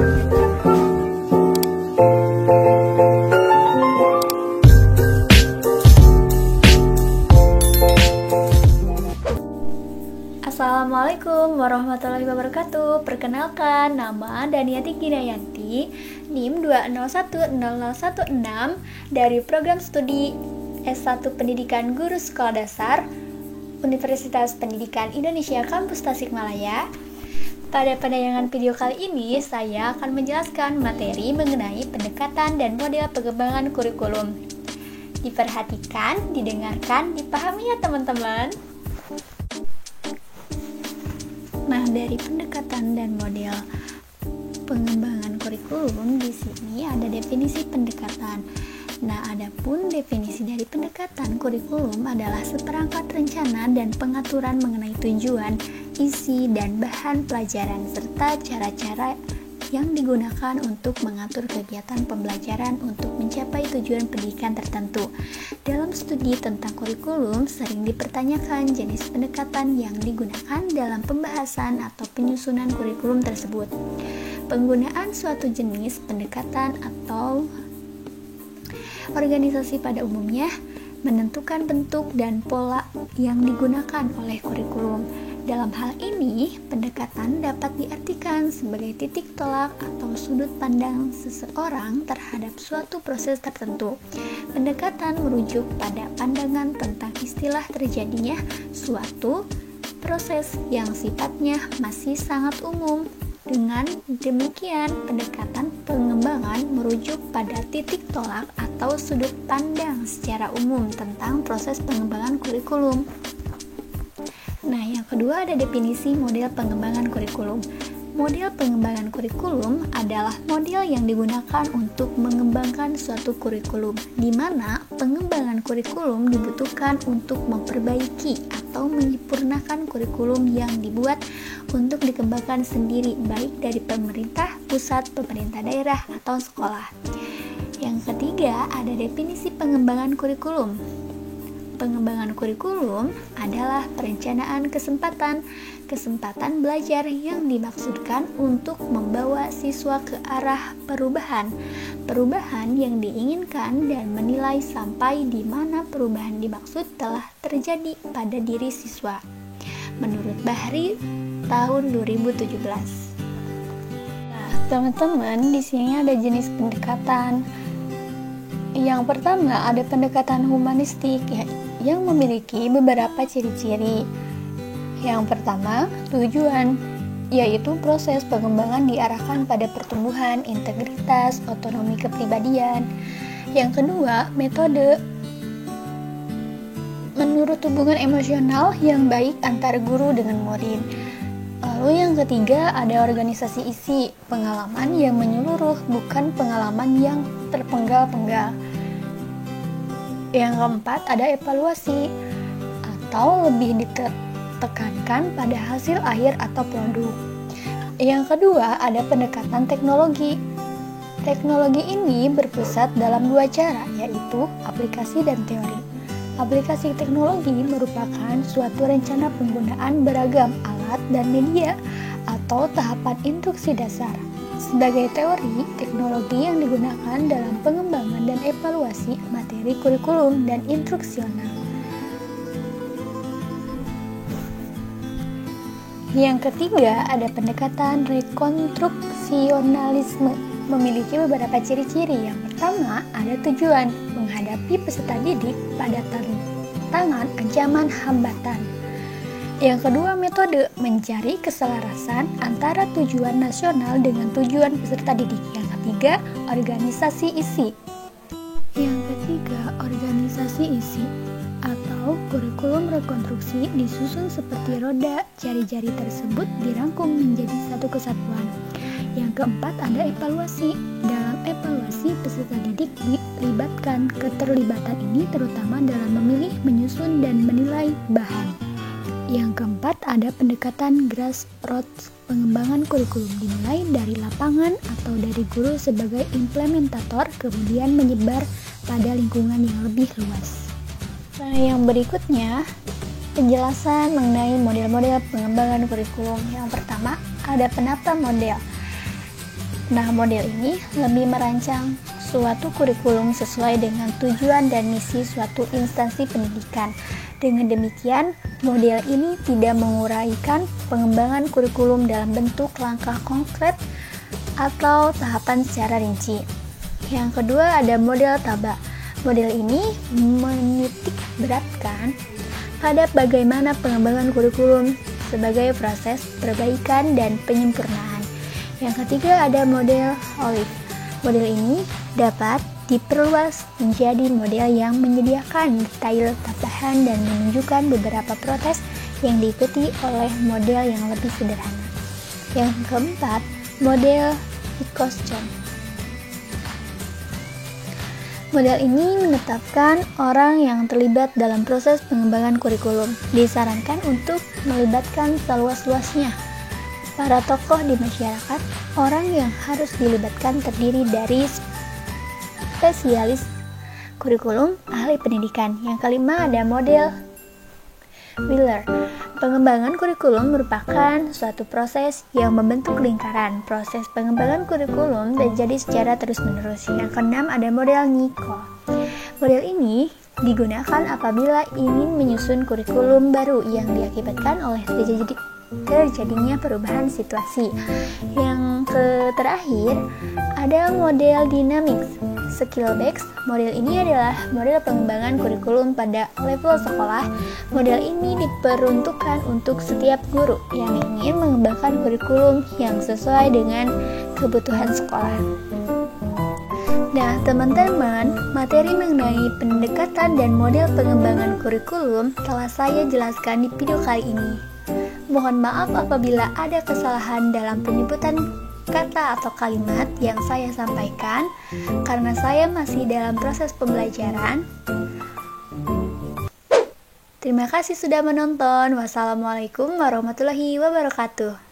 Assalamualaikum warahmatullahi wabarakatuh. Perkenalkan, nama Daniati Ginayanti, NIM 2010016 dari Program Studi S1 Pendidikan Guru Sekolah Dasar Universitas Pendidikan Indonesia Kampus Tasikmalaya. Pada penayangan video kali ini, saya akan menjelaskan materi mengenai pendekatan dan model pengembangan kurikulum. Diperhatikan, didengarkan, dipahami ya teman-teman. Nah, dari pendekatan dan model pengembangan kurikulum di sini ada definisi pendekatan. Nah, adapun definisi dari pendekatan kurikulum adalah seperangkat rencana dan pengaturan mengenai tujuan, isi, dan bahan pelajaran serta cara-cara yang digunakan untuk mengatur kegiatan pembelajaran untuk mencapai tujuan pendidikan tertentu. Dalam studi tentang kurikulum, sering dipertanyakan jenis pendekatan yang digunakan dalam pembahasan atau penyusunan kurikulum tersebut. Penggunaan suatu jenis pendekatan atau organisasi pada umumnya menentukan bentuk dan pola yang digunakan oleh kurikulum. Dalam hal ini, pendekatan dapat diartikan sebagai titik tolak atau sudut pandang seseorang terhadap suatu proses tertentu. Pendekatan merujuk pada pandangan tentang istilah terjadinya suatu proses yang sifatnya masih sangat umum. Dengan demikian, pendekatan pengembangan merujuk pada titik tolak atau sudut pandang secara umum tentang proses pengembangan kurikulum. Nah, yang kedua ada definisi model pengembangan kurikulum. Model pengembangan kurikulum adalah model yang digunakan untuk mengembangkan suatu kurikulum, di mana pengembangan kurikulum dibutuhkan untuk memperbaiki atau menyempurnakan kurikulum yang dibuat untuk dikembangkan sendiri, baik dari pemerintah pusat, pemerintah daerah, atau sekolah. Yang ketiga ada definisi pengembangan kurikulum. Pengembangan kurikulum adalah perencanaan kesempatan belajar yang dimaksudkan untuk membawa siswa ke arah perubahan yang diinginkan dan menilai sampai di mana perubahan dimaksud telah terjadi pada diri siswa. Menurut Bahri tahun 2017. Nah, teman-teman, di sini ada jenis pendekatan. Yang pertama ada pendekatan humanistik yang memiliki beberapa ciri-ciri. Yang pertama, tujuan, yaitu proses pengembangan diarahkan pada pertumbuhan, integritas, otonomi kepribadian. Yang kedua, metode, menurut hubungan emosional yang baik antara guru dengan murid. Lalu yang ketiga, ada organisasi isi, pengalaman yang menyeluruh, bukan pengalaman yang terpenggal-penggal. Yang keempat, ada evaluasi, atau lebih ditekankan pada hasil akhir atau produk. Yang kedua, ada pendekatan teknologi. Teknologi ini berpusat dalam dua cara, yaitu aplikasi dan teori. Aplikasi teknologi merupakan suatu rencana penggunaan beragam alat dan media atau tahapan instruksi dasar. Sebagai teori, teknologi yang digunakan dalam pengembangan dan evaluasi materi kurikulum dan instruksional. Yang ketiga, ada pendekatan rekonstruksionalisme, memiliki beberapa ciri-ciri. Yang pertama, ada tujuan, menghadapi peserta didik pada tantangan, ancaman, hambatan. Yang kedua, metode, mencari keselarasan antara tujuan nasional dengan tujuan peserta didik. Yang ketiga, organisasi isi. Yang ketiga, organisasi isi atau kurikulum rekonstruksi disusun seperti roda, jari-jari tersebut dirangkum menjadi satu kesatuan. Yang keempat, ada evaluasi. Dalam evaluasi, peserta didik dilibatkan. Keterlibatan ini terutama dalam memilih, menyusun, dan menilai bahan. Yang keempat, ada pendekatan grassroots. Pengembangan kurikulum dimulai dari lapangan atau dari guru sebagai implementator, kemudian menyebar pada lingkungan yang lebih luas. Nah, yang berikutnya, penjelasan mengenai model-model pengembangan kurikulum. Yang pertama, ada penata model. Nah, model ini lebih merancang suatu kurikulum sesuai dengan tujuan dan misi suatu instansi pendidikan. Dengan demikian, model ini tidak menguraikan pengembangan kurikulum dalam bentuk langkah konkret atau tahapan secara rinci. Yang kedua ada model TABA. Model ini menitik beratkan pada bagaimana pengembangan kurikulum sebagai proses perbaikan dan penyempurnaan. Yang ketiga ada model OLIVE. Model ini dapat diperluas menjadi model yang menyediakan detail tambahan dan menunjukkan beberapa proses yang diikuti oleh model yang lebih sederhana. Yang keempat, model ICOSCOM. Model ini menetapkan orang yang terlibat dalam proses pengembangan kurikulum. Disarankan untuk melibatkan seluas-luasnya para tokoh di masyarakat. Orang yang harus dilibatkan terdiri dari spesialis kurikulum, ahli pendidikan. Yang kelima ada model Wheeler. Pengembangan kurikulum merupakan suatu proses yang membentuk lingkaran. Proses pengembangan kurikulum terjadi secara terus-menerus. Yang keenam ada model NICO. Model ini digunakan apabila ingin menyusun kurikulum baru yang diakibatkan oleh terjadinya perubahan situasi. Yang terakhir ada model Dynamics Skill-Based. Model ini adalah model pengembangan kurikulum pada level sekolah. Model ini diperuntukkan untuk setiap guru yang ingin mengembangkan kurikulum yang sesuai dengan kebutuhan sekolah. Nah, teman-teman, materi mengenai pendekatan dan model pengembangan kurikulum telah saya jelaskan di video kali ini. Mohon maaf apabila ada kesalahan dalam penyebutan kata atau kalimat yang saya sampaikan, karena saya masih dalam proses pembelajaran. Terima kasih sudah menonton. Wassalamualaikum warahmatullahi wabarakatuh.